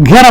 11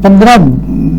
15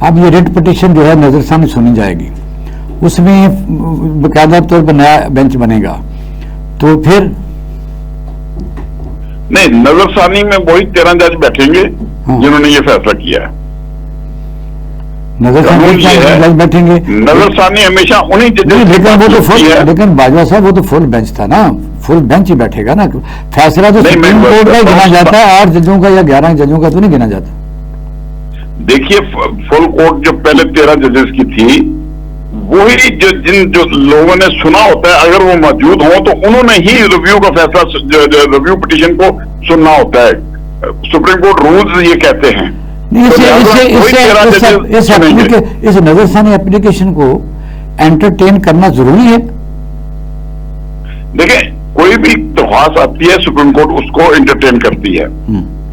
اب یہ writ petition جو ہے نظر ثانی سنی جائے گی، اس میں باقاعدہ طور پر نیا بینچ بنے گا، تو پھر نہیں، نظر ثانی میں وہی 13 جج بیٹھیں گے جنہوں نے یہ فیصلہ کیا ہے. نظر ثانی بیٹھیں گے. نظر ثانی ہمیشہ انہیں لیکن وہ تو فل، لیکن باجوہ صاحب وہ تو فل بینچ تھا نا، فل بینچ ہی بیٹھے گا نا. فیصلہ تو سپریم کورٹ کا گنا جاتا ہے، 8 ججوں کا یا 11 ججوں کا تو نہیں گنا جاتا. دیکھیے فل کورٹ جو پہلے 13 ججز کی تھی، وہی جو لوگوں نے سنا ہوتا ہے، اگر وہ موجود ہوں تو انہوں نے ہی ریویو کا فیصلہ، ریویو پٹیشن کو سننا ہوتا ہے. سپریم کورٹ رولز یہ کہتے ہیں. اس نظر ثانی اپلیکیشن کو انٹرٹین کرنا ضروری ہے. دیکھیں، کوئی بھی درخواست آتی ہے سپریم کورٹ اس کو انٹرٹین کرتی ہے.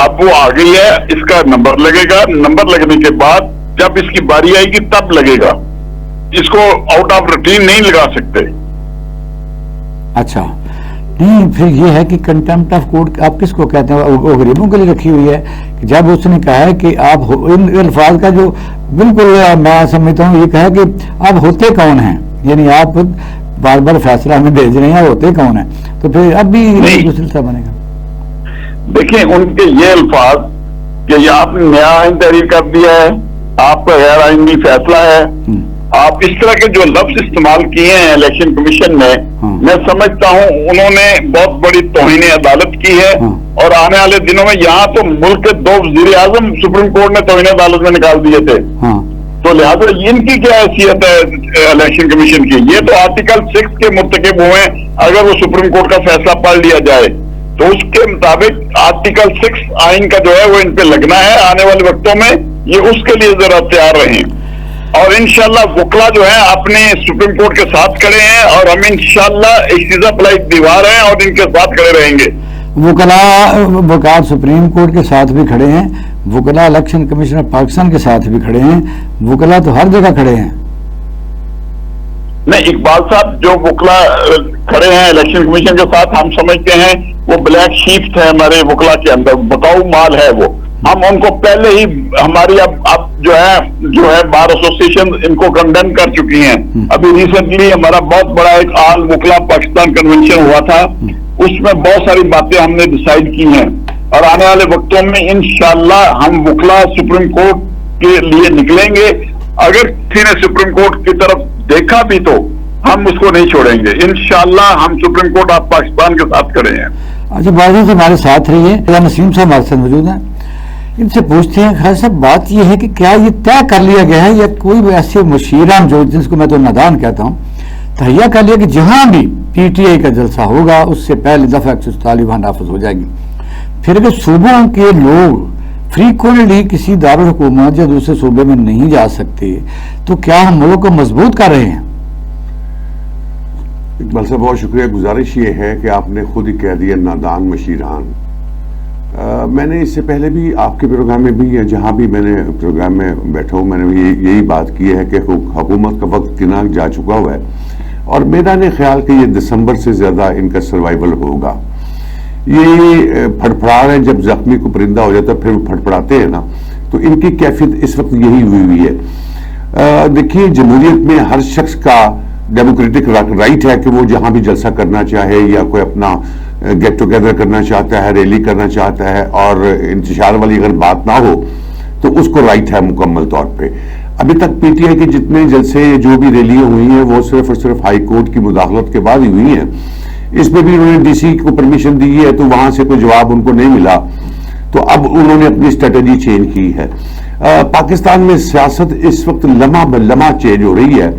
اب وہ آ گئی ہے، اس کا نمبر لگے گا، نمبر لگنے کے بعد جب اس کی باری آئے گی تب لگے گا. اس کو آؤٹ آف روٹین نہیں لگا سکتے. اچھا نہیں، پھر یہ ہے کہ کنٹمپٹ آف کورٹ آپ کس کو کہتے ہیں؟ وہ غریبوں کے لیے رکھی ہوئی ہے کہ جب اس نے کہا ہے کہ آپ ان الفاظ کا جو بالکل میں سمجھتا ہوں یہ کہا کہ آپ ہوتے کون ہیں، یعنی آپ بار بار فیصلہ ہمیں بھیج رہے ہیں، ہوتے کون ہیں، تو پھر اب بھی سلسلہ بنے گا. دیکھیں ان کے یہ الفاظ کہ یہ آپ نے نیا آئین تحریر کر دیا ہے، آپ کا غیر آئینی فیصلہ ہے، آپ اس طرح کے جو لفظ استعمال کیے ہیں الیکشن کمیشن نے، میں سمجھتا ہوں انہوں نے بہت بڑی توہین عدالت کی ہے. اور آنے والے دنوں میں یہاں تو ملک کے 2 وزیر اعظم سپریم کورٹ نے توہین عدالت میں نکال دیے تھے. تو لہٰذا ان کی کیا حیثیت ہے الیکشن کمیشن کی؟ یہ تو آرٹیکل 6 کے مرتکب ہوئے ہیں. اگر وہ سپریم کورٹ کا فیصلہ پڑھ لیا جائے تو اس کے مطابق آرٹیکل 6 آئین کا جو ہے وہ ان پہ لگنا ہے. آنے والے وقتوں میں یہ اس کے لیے ذرا تیار رہیں. اور انشاءاللہ وکلا جو ہیں اپنے سپریم کورٹ کے ساتھ کھڑے ہیں، اور ہم انشاءاللہ ایک سیزا پلائی دیوار ہیں اور ان کے ساتھ کھڑے رہیں گے. وکلا سپریم کورٹ کے ساتھ بھی کھڑے ہیں، وکلا الیکشن کمیشن آف پاکستان کے ساتھ بھی کھڑے ہیں، وکلا تو ہر جگہ کھڑے ہیں. نہیں اقبال صاحب، جو وکلا کھڑے ہیں الیکشن کمیشن کے ساتھ، ہم سمجھتے ہیں وہ بلیک شیپ تھے ہمارے وکلا کے اندر، بکاؤ مال ہے وہ. ہم ان کو پہلے ہی ہماری اب جو ہے بار ایسوسیشن ان کو کنڈیم کر چکی ہیں. ابھی ریسنٹلی ہمارا بہت بڑا ایک آل وکلا پاکستان کنونشن ہوا تھا، اس میں بہت ساری باتیں ہم نے ڈیسائیڈ کی ہیں. اور آنے والے وقتوں میں انشاءاللہ ہم وکلا سپریم کورٹ کے لیے نکلیں گے. اگر کسی نے سپریم کورٹ کی طرف دیکھا بھی تو ہم اس کو نہیں چھوڑیں گے. انشاءاللہ ہم سپریم کورٹ آف پاکستان کے ساتھ کھڑے ہیں. اچھا، بازو سے ہمارے ساتھ رہیے، نسیم صاحب ہمارے ساتھ موجود ہیں. ان سے پوچھتے ہیں خیر صاحب، بات یہ ہے کہ کیا یہ طے کر لیا گیا ہے یا کوئی ایسے مشیران جو جس کو میں تو نادان کہتا ہوں تہیا کر لیا کہ جہاں بھی پی ٹی آئی کا جلسہ ہوگا اس سے پہلے دفعہ 144 وہاں نافذ ہو جائے گی. پھر اگر صوبوں کے لوگ فریکوینٹلی کسی دارالحکومت یا دوسرے صوبے میں نہیں جا سکتے تو کیا ہم ملک کو مضبوط کر رہے ہیں؟ اقبال صاحب بہت شکریہ. گزارش یہ ہے کہ آپ نے خود ہی کہہ دیا نادان مشیران. میں نے اس سے پہلے بھی آپ کے پروگرام میں بھی یا جہاں بھی میں نے پروگرام میں بیٹھا ہوں میں نے یہی بات کی ہے کہ حکومت کا وقت گنا جا چکا ہوا ہے اور میرا نہیں خیال کہ یہ دسمبر سے زیادہ ان کا سروائیول ہوگا. یہ پھڑپڑا رہے ہیں، جب زخمی کو پرندہ ہو جاتا ہے پھر وہ پھڑپڑاتے ہیں نا، تو ان کی کیفیت اس وقت یہی ہوئی ہے. دیکھیے، جمہوریت میں ہر شخص کا ڈیموکریٹک رائٹ ہے کہ وہ جہاں بھی جلسہ کرنا چاہے یا کوئی اپنا گیٹ ٹوگیدر کرنا چاہتا ہے، ریلی کرنا چاہتا ہے، اور انتشار والی اگر بات نہ ہو تو اس کو رائٹ ہے مکمل طور پہ. ابھی تک پی ٹی آئی کے جتنے جلسے جو بھی ریلیاں ہوئی ہیں وہ صرف اور صرف ہائی کورٹ کی مداخلت کے بعد ہی ہوئی ہیں. اس میں بھی انہوں نے ڈی سی کو پرمیشن دی ہے تو وہاں سے کوئی جواب ان کو نہیں ملا، تو اب انہوں نے اپنی اسٹریٹجی چینج کی ہے. پاکستان میں سیاست اس وقت لمحہ بلمحہ چینج ہو رہی ہے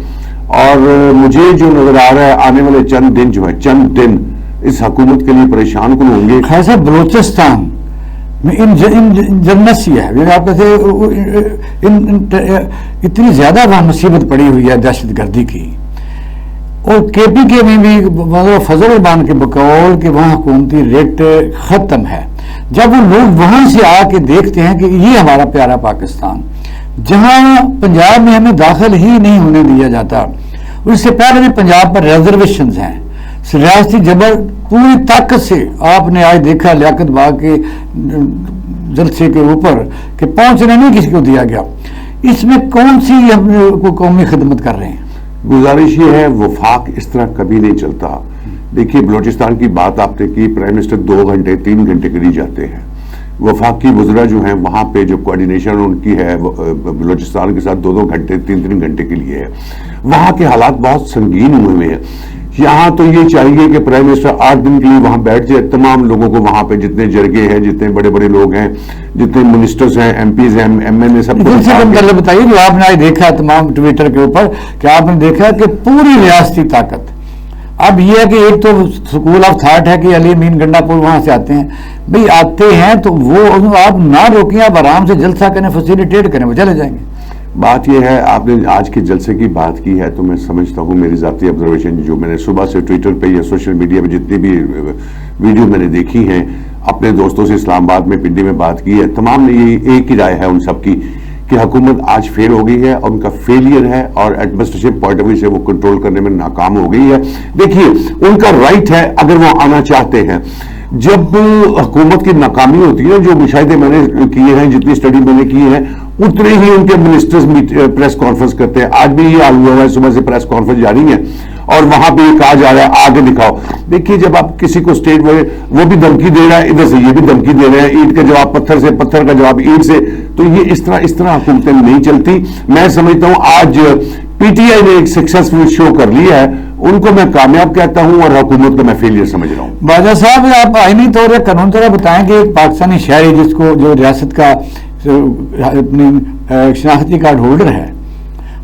اور مجھے جو نظر آ رہا ہے آنے والے چند دن اس حکومت کے لیے پریشان کن ہوں گے. خیر صاحب، بلوچستان میں جنسی ہے، آپ کہتے اتنی زیادہ وہاں مصیبت پڑی ہوئی ہے دہشت گردی کی، اور کے پی کے میں بھی فضل الرحمان کے بقول کہ وہاں حکومتی ریٹ ختم ہے. جب وہ لوگ وہاں سے آ کے دیکھتے ہیں کہ یہ ہمارا پیارا پاکستان جہاں پنجاب میں ہمیں داخل ہی نہیں ہونے دیا جاتا، اس سے پہلے بھی پنجاب پر ریزرویشنز ہیں، ریاستی جبر پوری طاقت سے. آپ نے آج دیکھا لیاقت باغ کے جلسے کے اوپر کہ پہنچنے نہیں کسی کو دیا گیا. اس میں کون سی ہم قومی خدمت کر رہے ہیں؟ گزارش یہ ہے وفاق اس طرح کبھی نہیں چلتا. دیکھیے بلوچستان کی بات آپ نے کی, پرائم منسٹر 2 گھنٹے 3 گھنٹے کے لیے جاتے ہیں. وفاقی وزراء جو ہیں وہاں پہ جو کوارڈینیشن ان کی ہے بلوچستان کے ساتھ 2 گھنٹے 3 گھنٹے کے لیے ہے. وہاں کے حالات بہت سنگین ہوئے ہیں. یہاں تو یہ چاہیے کہ پرائم منسٹر 8 دن کے لیے وہاں بیٹھ جائے, تمام لوگوں کو وہاں پہ جتنے جرگے ہیں, جتنے بڑے بڑے لوگ ہیں, جتنے منسٹرز ہیں, ایم پیز ہیں, ایم ایل اے, سب کو بتائیے جو آپ نے دیکھا تمام ٹویٹر کے اوپر کہ آپ نے دیکھا کہ پوری ریاستی طاقت. اب یہ ہے کہ ایک تو سکول آف تھاٹ ہے کہ علی امین گنڈا پور وہاں سے آتے ہیں, بھئی آتے ہیں تو وہ آپ نہ روکیں, آپ آرام سے جلسہ کریں, فیسیلیٹیٹ کریں, وہ چلے جائیں گے. بات یہ ہے آپ نے آج کے جلسے کی بات کی ہے تو میں سمجھتا ہوں میری ذاتی آبزرویشن جو میں نے صبح سے ٹویٹر پہ یا سوشل میڈیا پہ جتنی بھی ویڈیو میں نے دیکھی ہیں, اپنے دوستوں سے اسلام آباد میں پنڈی میں بات کی ہے, تمام نے یہ ایک ہی رائے ہے ان سب کی کہ حکومت آج فیل ہو گئی ہے اور ان کا فیلئر ہے اور ایڈمنسٹریشن پوائنٹ آف ویو سے وہ کنٹرول کرنے میں ناکام ہو گئی ہے. دیکھیے ان کا رائٹ ہے اگر وہ آنا چاہتے ہیں. جب حکومت کی ناکامی ہوتی ہے, جو مشاہدے میں نے کیے ہیں, جتنی اسٹڈی میں نے کی ہے, اتنے ہی ان کے منسٹرز پریس کانفرنس کرتے ہیں. آج بھی یہ حال ہوا ہے, صبح سے پریس کانفرنس جاری ہے اور وہاں پہ یہ کہا جا رہا ہے آگے دکھاؤ. دیکھیے جب آپ کسی کو اسٹیٹ میں وہ بھی دھمکی دے رہا ہے, ادھر سے یہ بھی دھمکی دے رہے ہیں, اینٹ کا جواب پتھر سے, پتھر کا جواب اینٹ سے, تو یہ اس طرح حکومتیں نہیں چلتی. میں سمجھتا ہوں آج پی ٹی آئی نے ایک سکسیسفل شو کر لیا ہے, ان کو میں کامیاب کہتا ہوں اور حکومت کو میں فیلئر سمجھ رہا ہوں. باجا صاحب آپ آئینی طور پر قانون طرح بتائیں کہ ایک پاکستانی شہری جس کو جو ریاست کا اپنی شناختی کارڈ ہولڈر ہے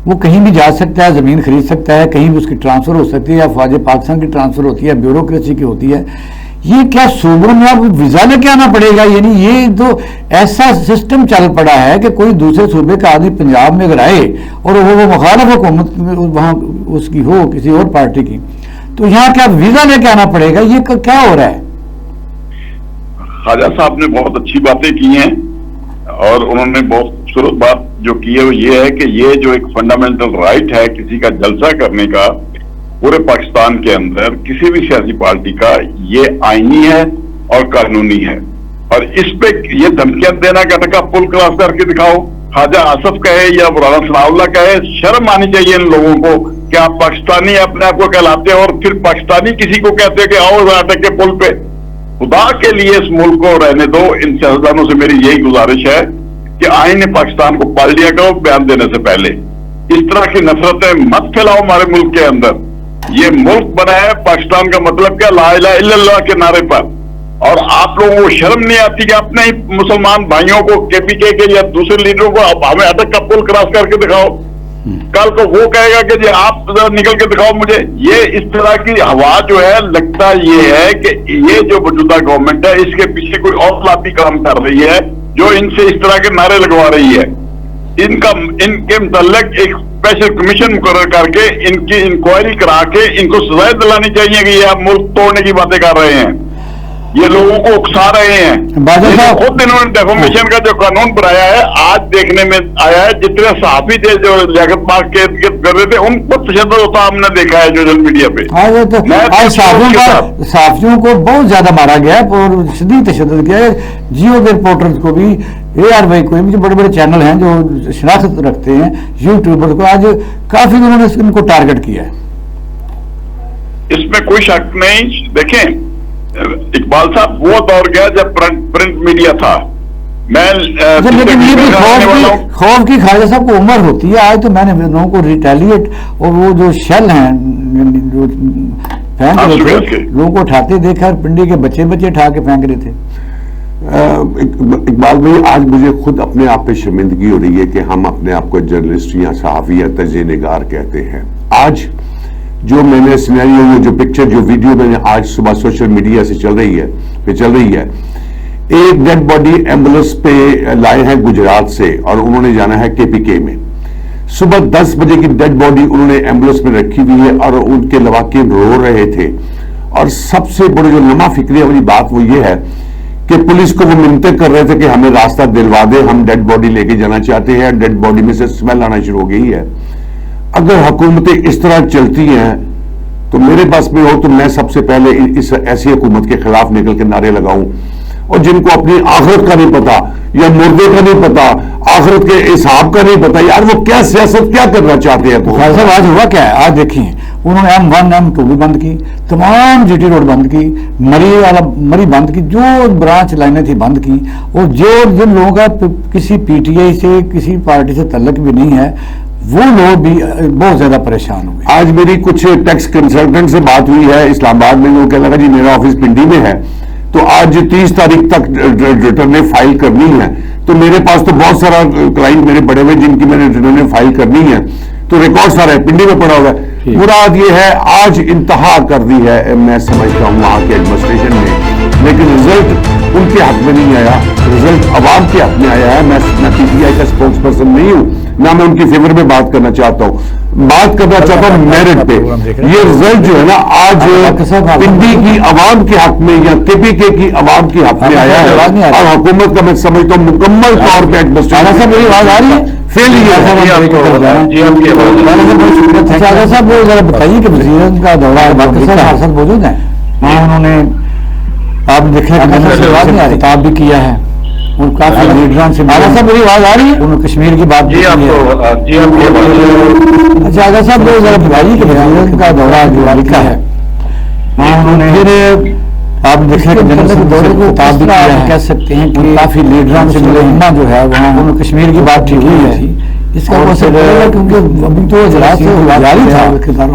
وہ کہیں بھی جا سکتا ہے, زمین خرید سکتا ہے, کہیں بھی اس کی ٹرانسفر ہو سکتی ہے, یا فوج پاکستان کی ٹرانسفر ہوتی ہے, بیوروکریسی کی ہوتی ہے. یہ کیا صوبوں میں اب ویزا لے کے آنا پڑے گا؟ یعنی یہ تو ایسا سسٹم چل پڑا ہے کہ کوئی دوسرے صوبے کا آدمی پنجاب میں اگر آئے اور وہ مخالف حکومت وہاں اس کی ہو کسی اور پارٹی کی, تو یہاں کیا ویزا لے کے آنا پڑے گا؟ یہ کیا ہو رہا ہے؟ خواجہ صاحب نے بہت اچھی باتیں کی ہیں اور انہوں نے بہت خوبصورت بات جو کی ہے وہ یہ ہے کہ یہ جو ایک فنڈامنٹل رائٹ ہے کسی کا جلسہ کرنے کا پورے پاکستان کے اندر کسی بھی سیاسی پارٹی کا, یہ آئینی ہے اور قانونی ہے. اور اس پہ یہ دھمکیاں دینا کہ ٹکا پل کراس کر کے دکھاؤ, خواجہ آصف کہے یا مولانا ثناء اللہ کہے, شرم آنی چاہیے ان لوگوں کو کہ آپ پاکستانی اپنے آپ کو کہلاتے ہیں اور پھر پاکستانی کسی کو کہتے ہیں کہ آؤ اٹک کے پل پہ. خدا کے لیے اس ملک کو رہنے دو. ان سیاستدانوں سے میری یہی گزارش ہے کہ آئین پاکستان کو پال لیا کرو بیان دینے سے پہلے. اس طرح کی نفرتیں مت پھیلاؤ ہمارے ملک کے اندر. یہ ملک بنا ہے پاکستان کا مطلب کیا, لا الہ الا اللہ کے نعرے پر, اور آپ لوگوں کو شرم نہیں آتی کہ اپنے ہی مسلمان بھائیوں کو کے پی کے یا دوسرے لیڈروں کو ہمیں اٹک کا پل کراس کر کے دکھاؤ. کل کو وہ کہے گا کہ جی آپ نکل کے دکھاؤ مجھے. یہ اس طرح کی ہوا جو ہے, لگتا یہ ہے کہ یہ جو موجودہ گورنمنٹ ہے اس کے پیچھے کوئی اور لاتی کام کر رہی ہے جو ان سے اس طرح کے نعرے لگوا رہی ہے. ان کے متعلق ایک اسپیشل کمیشن مقرر کر کے ان کی انکوائری کرا کے ان کو سزائیں دلانی چاہیے کہ یہ آپ ملک توڑنے کی باتیں کر رہے ہیں, یہ لوگوں کو اکسا رہے ہیں. خود انہوں نے ڈیفامیشن کا جو قانون بنایا ہے آج دیکھنے میں آیا ہے, جتنے صحافی تھے جو لیاقت پاک کے کر رہے تھے ان کو تشدد ہوتا ہم نے دیکھا ہے سوشل میڈیا پہ. صحافیوں کو بہت زیادہ مارا گیا ہے اور شدید تشدد کیا ہے. جیو کے رپورٹرز کو بھی, ARY کو بھی, جو بڑے بڑے چینل ہیں جو شناخت رکھتے ہیں, یوٹیوبر کو آج کافی انہوں نے ان کو ٹارگٹ کیا ہے. اس میں کوئی شک نہیں. دیکھیں اقبال صاحب وہ دور گیا جب پرنٹ میڈیا تھا. میں لیکن یہ بھی خوف کی خواجہ صاحب کو عمر ہوتی ہے. آج تو میں نے لوگوں کو ریٹیلیٹ اور وہ جو شیل ہیں جو پھینک رہے تھے لوگوں کو اٹھاتے دیکھا, پنڈی کے بچے اٹھا کے پھینک رہے تھے. اقبال بھائی آج مجھے خود اپنے آپ پہ شرمندگی ہو رہی ہے کہ ہم اپنے آپ کو جرنلسٹ یا صحافی یا تجزیہ نگار کہتے ہیں. آج جو میں نے سینیریو, جو پکچر, جو ویڈیو میں نے آج صبح سوشل میڈیا سے چل رہی ہے, ایک ڈیڈ باڈی ایمبولینس پہ لائے ہیں گجرات سے اور انہوں نے جانا ہے KPK میں. صبح 10 بجے کی ڈیڈ باڈی انہوں نے ایمبولینس میں رکھی ہوئی ہے اور ان کے لواحقین رو رہے تھے. اور سب سے بڑی جو لمحہ فکری والی بات وہ یہ ہے کہ پولیس کو وہ منتیں کر رہے تھے کہ ہمیں راستہ دلوا دے, ہم ڈیڈ باڈی لے کے جانا چاہتے ہیں. ڈیڈ باڈی میں سے اسمیل آنا شروع ہو گئی ہے. اگر حکومتیں اس طرح چلتی ہیں تو میرے پاس میں ہو تو میں سب سے پہلے اس ایسی حکومت کے خلاف نکل کے نعرے لگاؤں اور جن کو اپنی آخرت کا نہیں پتا یا مردے کا نہیں پتا, آخرت کے حساب کا نہیں پتا, یار وہ کیا سیاست کیا کرنا چاہتے ہیں. تو صاحب آج ہوا کیا ہے, آج دیکھیں انہوں نے M1 M2 بھی بند کی, تمام GT روڈ بند کی, مری بند کی, جو برانچ لائنیں تھی بند کی, اور جن لوگوں کا کسی PTI سے کسی پارٹی سے تعلق بھی نہیں ہے وہ لوگ بھی بہت زیادہ پریشان ہو گئے. آج میری کچھ ٹیکس کنسلٹنٹ سے بات ہوئی ہے اسلام آباد میں, وہ کہنے لگا جی میرا آفس پنڈی میں ہے, تو آج 30 تاریخ تک ریٹرنیں فائل کرنی ہے, تو میرے پاس تو بہت سارا کلائنٹ میرے بڑے ہوئے جن کی میں نے ریٹرنیں فائل کرنی ہے, تو ریکارڈ سارا ہے پنڈی میں پڑا ہوا ہے. مراد یہ ہے آج انتہا کر دی ہے میں سمجھتا ہوں وہاں کے ایڈمنسٹریشن نے, لیکن رزلٹ ان کے حق میں نہیں آیا, رزلٹ عوام کے حق میں آیا ہے. میں PTI کا اسپوکس پرسن نہیں ہوں, نہ میں ان کی فیور میں بات کرنا چاہتا ہوں, بات کرنا چاہتا ہوں میرٹ پہ. یہ رزلٹ جو ہے نا آج پنڈی کی عوام کے حق میں یا KPK کی عوام کے حق میں آیا ہے, اور حکومت کا میں سمجھتا ہوں مکمل طور پہ ایڈمنسٹریشن. میری آواز آ رہی ہے؟ صاحب وہ ذرا بتائیے کہ وزیر کا دورہ حاصل موجود ہے وہاں, انہوں نے آپ دیکھیں خطاب بھی کیا ہے اور کافی لیڈران سے. صاحب میری آواز آ رہی ہے؟ انہوں نے کشمیر کی بات کی ہے. اچھا صاحب وہ ذرا بتائیے کہ وزیر کا دورہ جو لکھا ہے وہاں انہوں نے پھر آپ دیکھیں کہ جنرل دورے کو خطاب بھی کیا ہے, کہہ سکتے ہیں کہ کافی لیڈران سے ملحمہ جو ہے وہاں انہوں نے کشمیر کی بات کی ہوئی ہے. اس کا وہ سب کیونکہ ابھی تو اجلاس جاری تھا,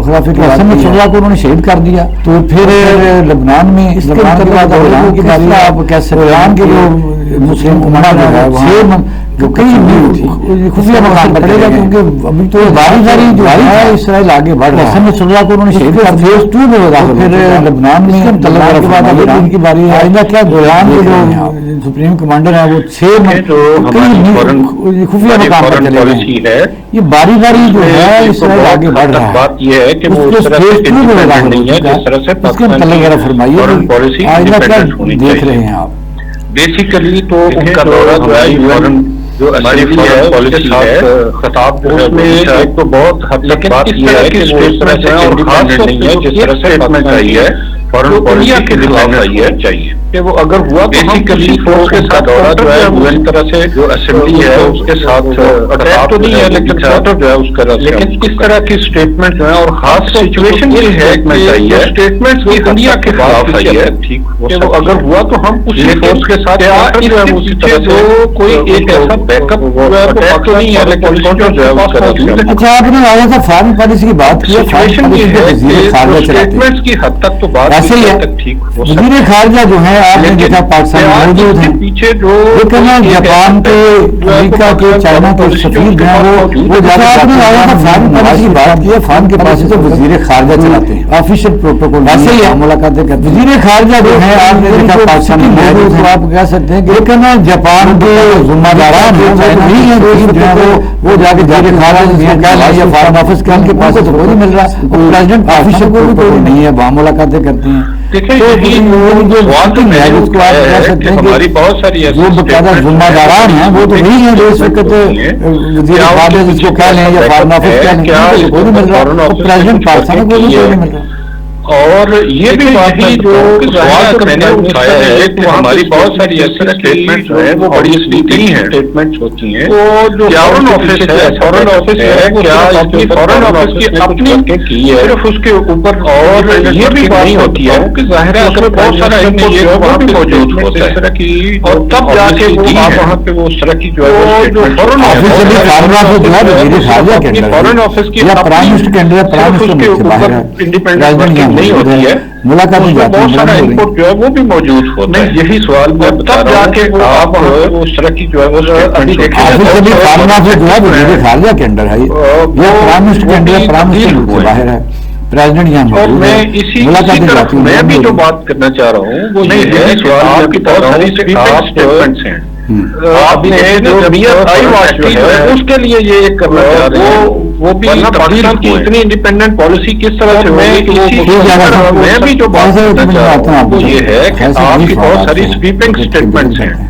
خلافی کے اعظم میں کو انہوں نے شہید کر دیا, تو پھر لبنان میں اس کے آپ کہہ سکتے ہیں کہ جو مسلم عمرہ جو ہے وہاں خفیہ مقام پر پڑے گا, کیونکہ ابھی تو باری جو ہے اسرائیل آگے بڑھ رہا ہے. صلی کو انہوں نے شہید کر دیا, فیز 2 میں پھر لبنان میں طلبہ کے بعد ان کی باری ہے. آئندہ کیا گویان کے جو سپریم کمانڈر ہیں وہ 6 خفیہ مقام پر چلے گئے. یہ باری جو ہے اسرائیل آگے بڑھ رہا ہے. بات یہ ہے کہ وہ اس طرح سے انڈیپینڈنٹ نہیں ہے جس طرح سے پاکستان کی فارن پالیسی انڈیپینڈنٹ ہونی چاہیے. دیکھ رہے ہیں آپ بیسیکلی تو ان کا دورہ جو ہے یون جو اسمبلی ہے پالیسی ہے خطاب اس میں ایک تو بہت حد تک بات یہ ہے کہ وہ اس طرح سے انڈیپینڈنٹ نہیں ہے جس طرح سے اسٹیٹمنٹ چاہیے فارن پالیسی کے خلاف چاہیے کہ وہ اگر ہوا تو بیسیکلی فورس کے ساتھ دورہ جو ہے وہ اس طرح سے جو اسمبلی ہے اس کے ساتھ اٹیک تو نہیں ہے لیکن جو ہے اس طرح سے لیکن اس طرح کی اسٹیٹمنٹ جو ہے اور خاص سچویشن یہ ہے کہ اسٹیٹمنٹ کی دنیا کے خلاف آئی ہے کہ وہ اگر ہوا تو ہم اسی فورس کے ساتھ جو ہے اسی طرح سے کوئی ایک ایسا بیک اپ اٹیک تو نہیں ہے لیکن جو ہے اس طرح سے. اچھا آپ نے آیا تھا فارن پالیسی کی بات کی, سچویشن یہ ہے کہ اسٹیٹمنٹس کی حد تک تو بات ایسے ہی ہے. وزیر خارجہ جو ہے آپ نے دیکھا پاکستان میں موجود ہیں, پیچھے جو جاپان کے امریکہ کے چائنا کے سفیر ہیں وہ آپ نے آیا تھا فارن پالیسی کی بات کی ہے. فارن کے پاس تو وزیر خارجہ چلاتے ہیں آفیشیل پروٹوکول, ایسے ہی ملاقاتیں کرتے ہیں. وزیر خارجہ جو ہے آپ نے دیکھا پاکستان میں موجود ہیں, آپ کہہ سکتے ہیں کہ جاپان کے ذمہ داران وہ جا کے وزیر خارجہ فارن آفس کے ان کے پاس تو کوئی نہیں مل رہا, پریزیڈنٹ آفیشیل کو بھی کوئی نہیں ہے, وہاں ملاقاتیں کرتے ہیں. ہماری بہت ساری جو باقاعدہ ذمہ داران ہیں وہ تو نہیں ہے جو اس وقت وزیر خارجہ جس کو کہہ لیں یا فارن آفس کہہ لیں کوئی نہیں مل رہا, پریزیڈنٹ پاکستان کو بھی کوئی نہیں مل رہا. اور یہ بھی بات ہے جو سوال میں نے اٹھایا ہے کہ ہماری بہت ساری ایسی اسٹیٹمنٹ جو ہے وہ بڑی سلیپنگ ہیں اسٹیٹمنٹس ہوتی ہیں. وہ جو فارن آفس ہے کیا اپنی فارن آفس کی اپنی کی ہے صرف اس کے اوپر, اور یہ بھی نہیں ہوتی ہے کہ ظاہر ہے اگر بہت سارا وہاں پہ موجود ہوتا ہے اس طرح کی, اور تب جا کے وہ آپ وہاں پہ وہ اس طرح کی جو ہے جو فارن آفس کی انڈیپینڈنٹ نہیں ہوتی ہے, ملاقاتیں بہت سارا انپٹ جو ہے وہ بھی موجود ہوتا ہے. یہی سوال میں تب جا کے آپ اس طرح کی جو ہے وہ خارجہ کے انڈر ہے, اور میں اسی طرف میں بھی جو بات کرنا چاہ رہا ہوں وہ یہ ہے کہ آپ کی بہت ساری اسٹیٹمنٹس ہیں. آپ نے جو اس کے لیے یہ ایک کرنا چاہ رہے ہیں وہ بھی پاکستان کی اتنی انڈیپینڈنٹ پالیسی کس طرح سے میں بھی جو بات کرنا چاہ رہا ہوں وہ یہ ہے کہ آپ کی بہت ساری سویپنگ اسٹیٹمنٹس ہیں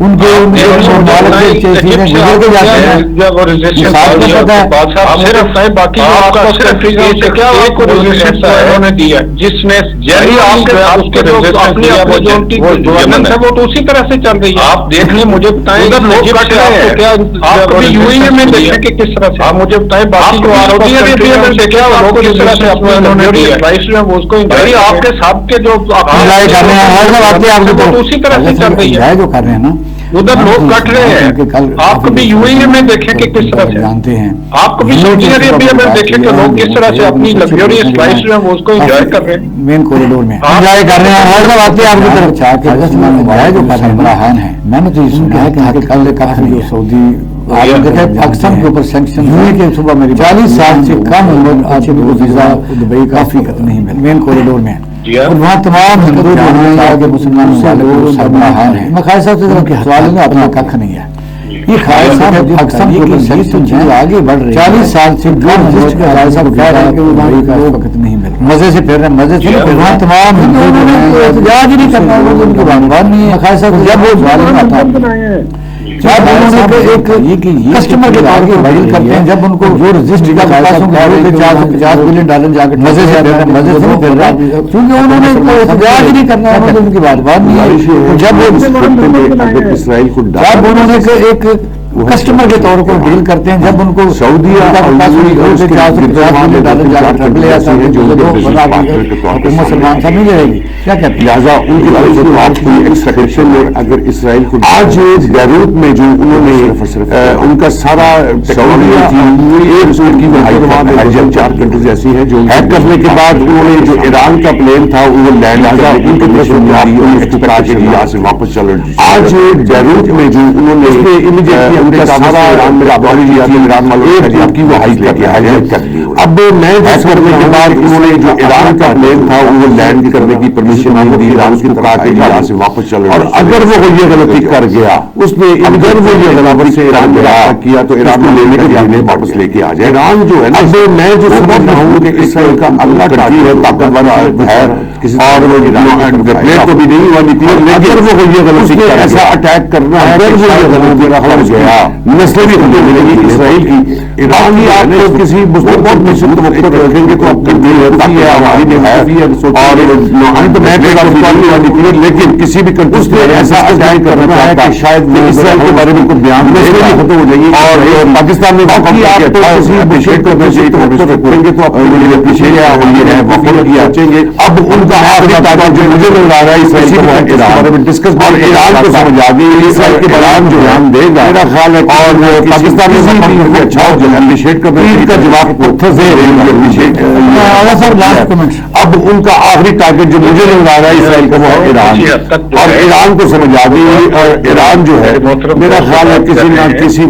ان کے چیزیں گزر کے جاتے ہیں، جس نے وہ تو اسی طرح سے چل رہی ہے. آپ دیکھ لیں، مجھے بتائیں کس طرح سے، آپ مجھے بتائیں باقی جو آپ کے ساتھ کے جو اسی طرح سے چل رہی ہے، جو کر رہے ہیں نا ادھر لوگ کٹ رہے ہیں. آپ کبھی یو اے ای میں دیکھیں کہ کس طرح سے جانتے ہیں، آپ کبھی سعودی عربیہ میں دیکھیں کہ لوگ کس طرح سے اپنی لگژریس لائف جو ہے وہ اس کو انجوائے کر رہے ہیں، مین کوریڈور میں انجوائے کر رہے ہیں. اور سب آتے ہیں آپ کی طرف چاہ کے جو کر رہے ہیں بڑا حان ہے. میں نے تو یہ سنا ہے کہ کل جو سعودی پاکستان کے اوپر سینکشن ہوئے کہ صبح میری 40 سال سے کم عمر آدمی کو ویزا دبئی کا فقط نہیں مل مین کوریڈور میں، اور وہاں تمام ہندو جو ہیں کہ مسلمان سربراہان ہیں. میں خالد صاحب سے سوال ہے، اپنا ککھ نہیں ہے. یہ خالد صاحب پاکستان کے اوپر سینکشن جو آگے بڑھ رہے ہیں 40 سال سے کم عمر کے خالد صاحب کہہ رہے ہیں کہ دبئی کا وقت نہیں مل، مزے سے پھر رہے ہیں، مزے سے وہاں تمام ہندو جو ہیں احتجاج ہی نہیں کرنا، ان کی بات نہیں ہے. خالد صاحب جب وہ سوال نہیں آتا جب انہوں نے ایک کسٹمر کے طور پر ڈیل کرتے ہیں، جب ان کو جو رجسٹر کا پیسوں کے $450 بلین جا کے مزے سے پھر رہا ہے، کیونکہ انہوں نے احتجاج نہیں کرنا ہے، ان کی بات نہیں ہے. جب اسرائیل کو جب انہوں نے ایک کسٹمر کے طور پر ڈیل کرتے ہیں، جب ان کو سعودی حکومت سلمان صاحب نہیں رہے گی، کیا کہتے ہیں لہٰذا ان کی ایکسپیکٹیشن. اور اگر اسرائیل کو آج بیروت میں جو انہوں نے ان کا سارا چار کنٹریز ایسی ہیں جو ہیک کرنے کے بعد انہوں نے جو ایران کا پلین تھا وہ لینڈ ان کے یہاں سے واپس چل رہے. آج بیروت میں جو انہوں نے اب نئے ہیک کرنے کے بعد انہوں نے جو ایران کا پلین تھا وہ لینڈ کرنے کی پرمیشن نہیں دی، ایران کی طرح کے یہاں سے واپس چل رہے. اور اگر وہ یہ غلطی کر گیا، اس نے اگر وہ یہ غلطی سے ایران میں کیا تو ایران کو لینے کے لیے واپس لے کے آ جائے. ایران جو ہے نا، میں جو سمجھ رہا ہوں کہ اسرائیل کا اللہ ٹاکی ہے، طاقتور ہے، اور وہ پلیٹ کو بھی نہیں ہوا نکلی، اگر وہ یہ غلطی ایسا اٹیک کرنا ہے، اگر وہ یہ غلطی رکھا گیا نسلیں بھی ہمیں ملے گی اسرائیل کی. ایران کی آپ کو کسی بہت مشکل وقت پر رکھیں گے تو آپ کر دیں ہے ہماری نفی ہے، اور لیکن کسی بھی کنٹری نے ایسا اٹیک کرنا ہے کہ شاید اسرائیل کے بارے میں کوئی بیان نہیں ختم ہو جائے گی. اور پاکستان میں آپ کسی اپریشیٹ کرنا چاہیے تو رکھیں گے تو آپ اپریشیٹ پہنچیں گے. اب ان کا آخری تعداد جو مجھے نظر آ رہا ہے اسرائیل کو ہے بارے میں ڈسکس، اور ایران کو سمجھ آ گئی اسرائیل کے بیان جو بیان دے گا میرا خیال ہے. اور پاکستان میں اچھا اپریشیٹ کرنا کا جواب پتھر سے اب ان کا آخری ٹارگیٹ جو مجھے نظر آ رہا ہے اسرائیل کا وہ ہے ایران، اور ایران کو سمجھ آ گئی. اور ایران جو ہے میرا خیال ہے کسی نہ کسی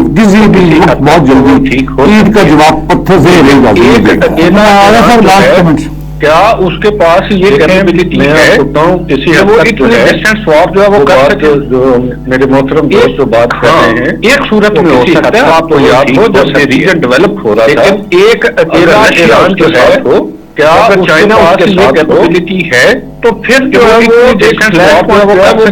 بھی بہت جلدی عید کا جواب پتھر سے دے گا. کیا اس کے پاس یہ کیپیبلٹی ہے کسی ڈسٹینس سواپ جو ہے وہ کر سکے؟ جو میرے محترم دوست جو بات کر رہے ہیں ایک صورت میں ہو سکتا ہے، آپ کو یاد ہو جب ریجن ڈیولپ ہو رہا تھا، لیکن ایک ایران کے ساتھ ہو، کیا اگر چائنا اس کے ساتھ کیپیبلٹی ہے تو پھر جو ہے وہ ڈسٹینس سواپ جو ہے وہ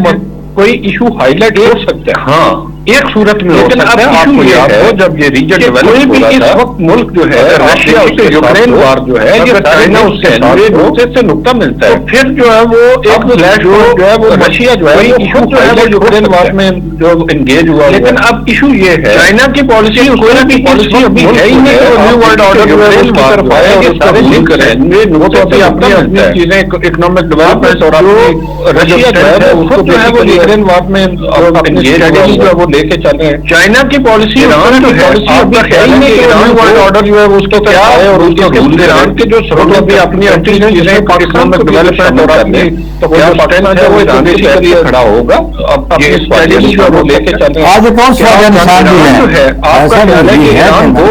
کوئی ایشو ہائی لائٹ ہو سکتا ہے. ہاں ایک صورت میں ہو سکتا ہے. آپ کو یاد ہو جب یہ ریجن ڈیولپ ہو رہا تھا، اس وقت ملک جو ہے رشیا سے یوکرین وار جو ہے یہ چائنا اس سے نقطہ ملتا ہے، پھر جو ہے وہ ایک فلیش جو ہے وہ رشیا جو ہے ایشو جو ہے وہ یوکرین وار میں جو انگیج ہوا. لیکن اب ایشو یہ ہے چائنا کی پالیسی کوئی بھی پالیسی ابھی ہے ہی نہیں کہ نیو ورلڈ آرڈر جو ہے اس کی طرف آئے اور سارے لنک کریں. وہ تو ابھی اپنی چیزیں اکنامک ڈیولپمنٹ اور رشیا جو ہے اس کو جو ہے وہ یوکرین وار میں اپنی اسٹریٹجی جو ہے وہ لے کے چلے ہیں. چائنا کی پالیسی ایران جو ہے ایران ورلڈ آرڈر جو ہے اس کو کیا ہے، اور ایران کے جو سرحد ابھی اپنی چیزیں پاکستان میں ڈیولپمنٹ ہو رہا ہے تو کیا پاکستان جو ہے وہ ایران کے لیے کھڑا ہوگا. اب یہ اسٹریٹجی جو ہے وہ لے کے چلے ہیں. آج کون سا جو ہے آپ کا خیال ہے کہ ایران وہ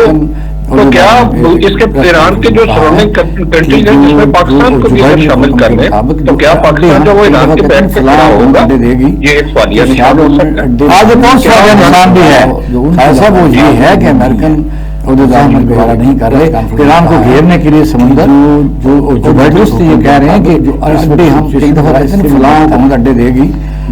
تو کیا اس کے ایران کے جو سراؤنڈنگ کنٹریز ہیں جس میں پاکستان کو بھی شامل کر لیں تو کیا پاکستان جو وہ ایران کے بیک پہ کھڑا ہوگا؟ یہ ایک سوالیہ نشان ہو سکتا ہے. آج کون سا نشان بھی ہے ایسا وہ یہ ہے کہ امریکن دوبارہ نہیں کر رہے ایران کو گھیرنے کے لیے سمندر جو یہ کہہ رہے ہیں کہ جو ہم ایک دفعہ فلاں اڈے دے گی